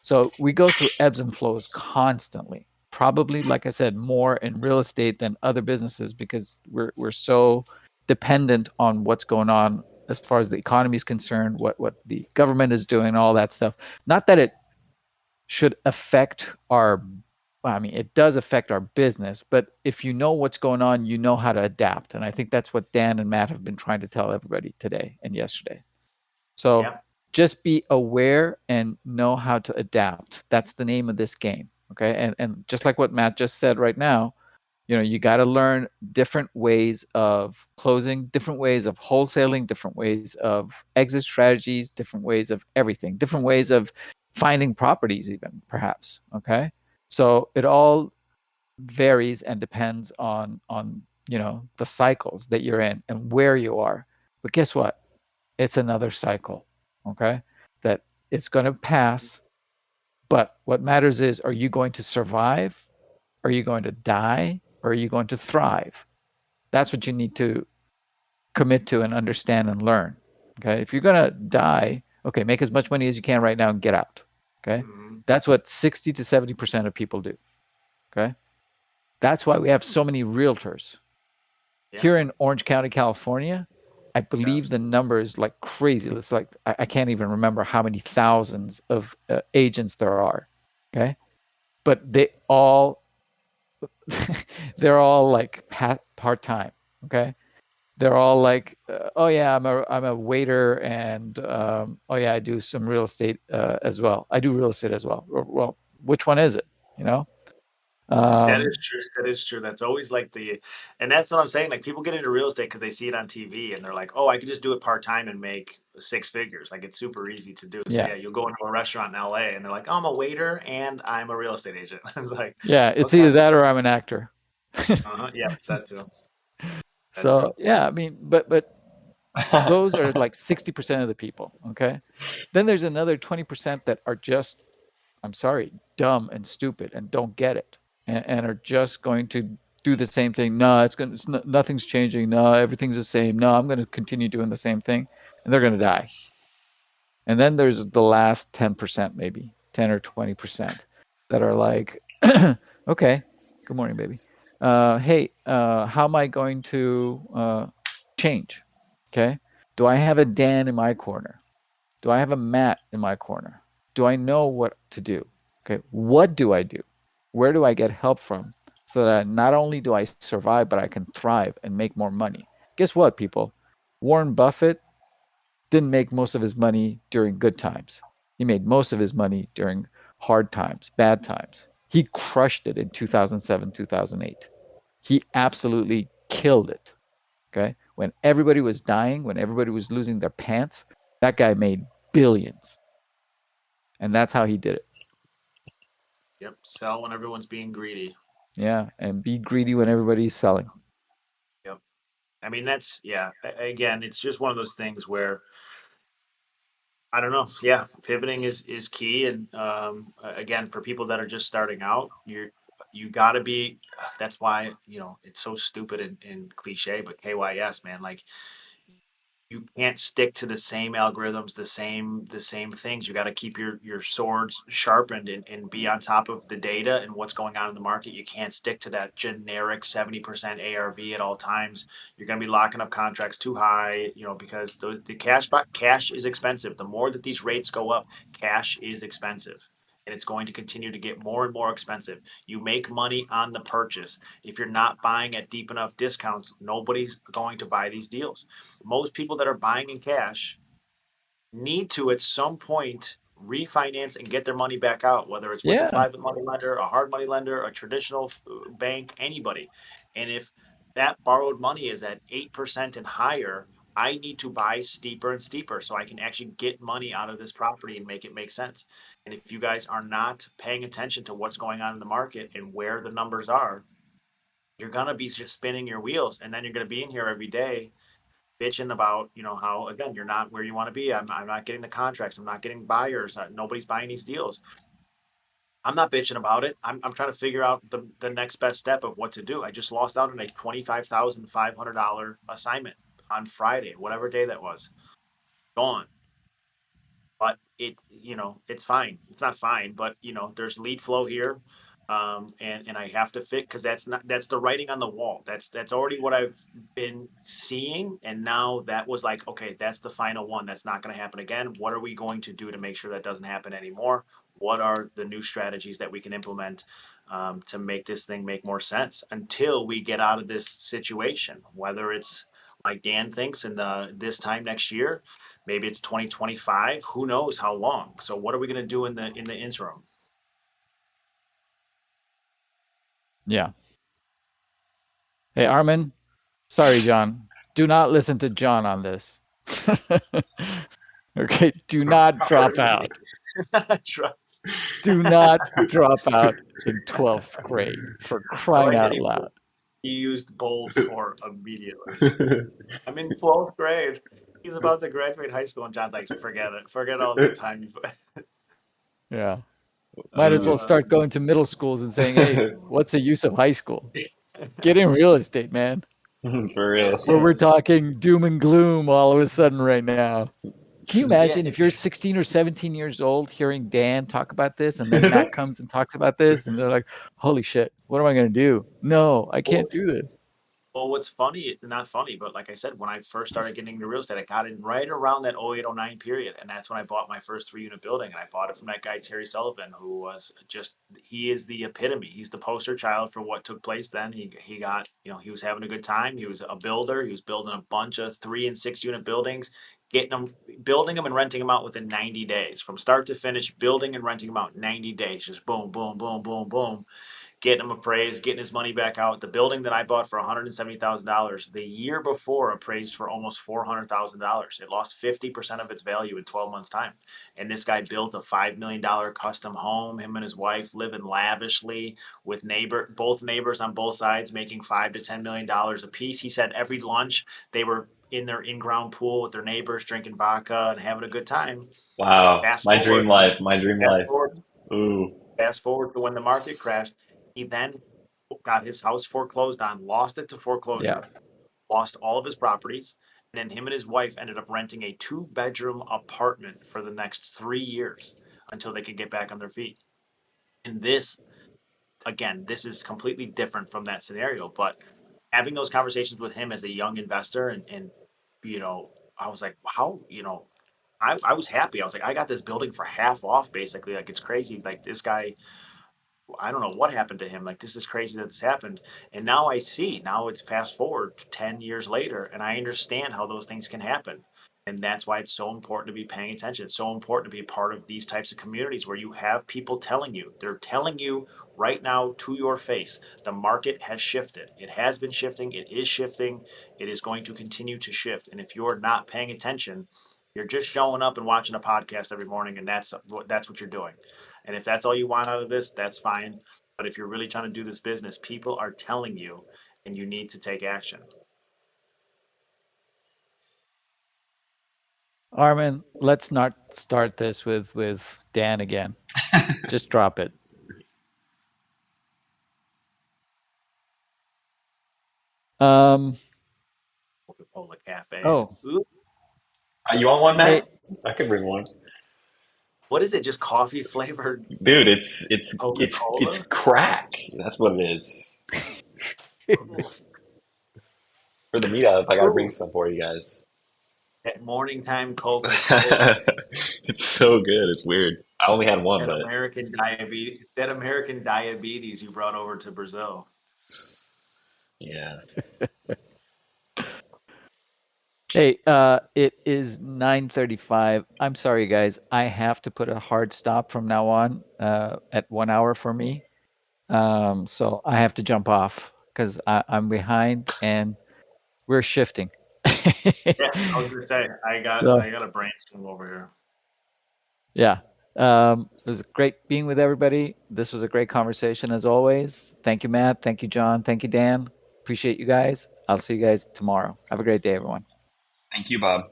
So we go through ebbs and flows constantly. Probably, like I said, more in real estate than other businesses because we're so dependent on what's going on as far as the economy is concerned, what the government is doing, all that stuff. Not that it should affect our, I mean, it does affect our business, but if you know what's going on, you know how to adapt. And I think that's what Dan and Matt have been trying to tell everybody today and yesterday. So Yeah. just be aware and know how to adapt. That's the name of this game. Okay. And just like what Matt just said right now, you got to learn different ways of closing, different ways of wholesaling, different ways of exit strategies, different ways of everything, different ways of finding properties, even perhaps. Okay. So it all varies and depends on the cycles that you're in and where you are. But guess what? It's another cycle. Okay. That it's going to pass. But what matters is, are you going to survive? Are you going to die? Or are you going to thrive? That's what you need to commit to and understand and learn. Okay. If you're going to die, okay, make as much money as you can right now and get out. Okay. Mhm. That's what 60 to 70% of people do. Okay. That's why we have so many realtors. Yeah. Here in Orange County, California, I believe the Absolutely. number is like crazy. It's like, I can't even remember how many thousands of agents there are. Okay. But they're all like part time. Okay. They're all like, oh yeah, I'm a waiter, and oh yeah, I do some real estate as well. I do real estate as well. Well, which one is it? You know? That Um, is true. That is true. That's always like and that's what I'm saying. Like, people get into real estate because they see it on TV and they're like, oh, I could just do it part time and make six figures. Like, it's super easy to do. So yeah, yeah, you'll go into a restaurant in LA and they're like, oh, I'm a waiter and I'm a real estate agent. It's like, yeah. It's okay, either that or I'm an actor. yeah, that too, that too. So yeah, I mean, but those are like 60% of the people. Okay, then there's another 20% that are just, I'm sorry, dumb and stupid and don't get it, and are just going to do the same thing. No, nothing's changing. No, everything's the same. No, I'm going to continue doing the same thing, and they're going to die. And then there's the last 10%, maybe 10 or 20% that are like, okay, good morning, baby. Hey, how am I going to change? Okay. Do I have a Dan in my corner? Do I have a Matt in my corner? Do I know what to do? Okay. What do I do? Where do I get help from so that not only do I survive, but I can thrive and make more money? Guess what, people? Warren Buffett didn't make most of his money during good times. He made most of his money during hard times, bad times. He crushed it in 2007, 2008. He absolutely killed it. Okay. When everybody was dying, when everybody was losing their pants, that guy made billions. And that's how he did it. Yep, sell when everyone's being greedy. Yeah. And be greedy when everybody's selling. Yep. I mean, that's yeah. Again, it's just one of those things where I don't know. Yeah, pivoting is key, and again, for people that are just starting out, you got to be. That's why it's so stupid and cliche, but KYS, man, like, you can't stick to the same algorithms, the same things. You got to keep your swords sharpened and be on top of the data and what's going on in the market. You can't stick to that generic 70% ARV at all times. You're going to be locking up contracts too high, because the cash is expensive. The more that these rates go up, cash is expensive. And it's going to continue to get more and more expensive. You make money on the purchase. If you're not buying at deep enough discounts, nobody's going to buy these deals. Most people that are buying in cash need to at some point refinance and get their money back out, whether it's with a Yeah. private money lender, a hard money lender, a traditional bank, anybody. And if that borrowed money is at 8% and higher, I need to buy steeper and steeper so I can actually get money out of this property and make it make sense. And if you guys are not paying attention to what's going on in the market and where the numbers are, you're going to be just spinning your wheels. And then you're going to be in here every day bitching about, how, again, you're not where you want to be. I'm not getting the contracts. I'm not getting buyers. Nobody's buying these deals. I'm not bitching about it. I'm trying to figure out the next best step of what to do. I just lost out on a $25,500 assignment on Friday, whatever day that was. Gone. But it's fine. It's not fine, but there's lead flow here. And I have to fit because that's the writing on the wall. That's already what I've been seeing. And now that was like, okay, that's the final one. That's not going to happen again. What are we going to do to make sure that doesn't happen anymore? What are the new strategies that we can implement to make this thing make more sense until we get out of this situation? Whether it's like Dan thinks in this time next year, maybe it's 2025. Who knows how long? So what are we going to do in the interim? Yeah. Hey, Armin. Sorry, John. Do not listen to John on this. Okay, do not drop out. Do not drop out in 12th grade for I crying like that out loud. he used bold for immediately. I'm in 12th grade. He's about to graduate high school, and John's like, forget it. Forget all the time you put. Yeah. Might as well start going to middle schools and saying, hey, what's the use of high school? Get in real estate, man. For real. Where we're talking doom and gloom all of a sudden right now. Can you imagine Yeah. if you're 16 or 17 years old hearing Dan talk about this and then Matt comes and talks about this and they're like, holy shit, what am I going to do? No, I can't do this. Well, what's funny, not funny, but like I said, when I first started getting into real estate, I got in right around that 0809 period. And that's when I bought my first 3 unit building. And I bought it from that guy, Terry Sullivan, who was he is the epitome. He's the poster child for what took place then. He got, he was having a good time. He was a builder. He was building a bunch of 3 and 6 unit buildings, building them and renting them out within 90 days. From start to finish, building and renting them out 90 days. Just boom, boom, boom, boom, boom, getting him appraised, getting his money back out. The building that I bought for $170,000 the year before appraised for almost $400,000. It lost 50% of its value in 12 months' time. And this guy built a $5 million custom home. Him and his wife living lavishly with both neighbors on both sides making $5 to $10 million a piece. He said every lunch they were in their in-ground pool with their neighbors drinking vodka and having a good time. Wow. Fast My dream forward, life. My dream fast life. forward Ooh. Fast forward to when the market crashed, he then got his house foreclosed on, lost it to Yeah. foreclosure, lost all of his properties, and then him and his wife ended up renting a 2 bedroom apartment for the next 3 years until they could get back on their feet. And this, again, this is completely different from that scenario, but having those conversations with him as a young investor and you know, I was like, wow, I was happy. I was like, I got this building for half off basically. Like it's crazy. Like this guy, I don't know what happened to him. Like this is crazy that this happened. And now I see. Now it's fast forward 10 years later and I understand how those things can happen. And that's why it's so important to be paying attention. It's so important to be a part of these types of communities where you have people telling you, they're telling you right now to your face, the market has shifted. It has been shifting. It is shifting. It is going to continue to shift. And if you're not paying attention, you're just showing up and watching a podcast every morning, and that's what you're doing. And if that's all you want out of this, that's fine. But if you're really trying to do this business, people are telling you, and you need to take action. Armin, let's not start this with Dan again. Just drop it. Um. Coca-Cola cafes. Oh, Ooh, You want one, hey, Matt? I could bring one. what is it? Just coffee flavored Dude, it's Coca-Cola? crack. That's what it is. Ooh, For the meetup, I gotta bring ooh, some for you guys. that morning time Coca-Cola. It's so good. It's weird. I only had one, That but American diabetes you brought over to Brazil. yeah. hey, it is 9:35. I'm sorry, guys. I have to put a hard stop from now on at 1 hour for me. So I have to jump off because I'm behind and we're shifting. Yeah, I was gonna say So I got a brainstorm over here. yeah, it was great being with everybody. This was a great conversation as always. Thank you, Matt. Thank you, John. Thank you, Dan. Appreciate you guys. I'll see you guys tomorrow. Have a great day, everyone. Thank you, Bob.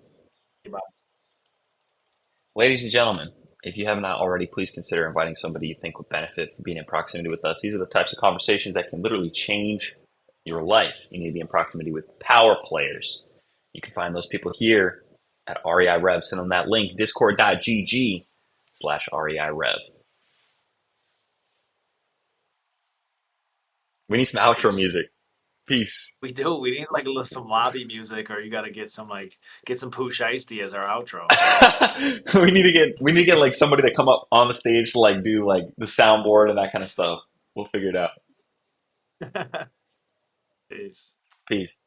Ladies and gentlemen, if you have not already, please consider inviting somebody you think would benefit from being in proximity with us. These are the types of conversations that can literally change your life. You need to be in proximity with power players. You can find those people here at REI Rev. Send them that link, discord.gg/REI Rev. We need some outro Peace. music. Peace. We do. We need like a little some lobby music, or you got to get some Pooh Shiesty as our outro. we need to get like somebody to come up on the stage to like do like the soundboard and that kind of stuff. We'll figure it out. Peace. Peace.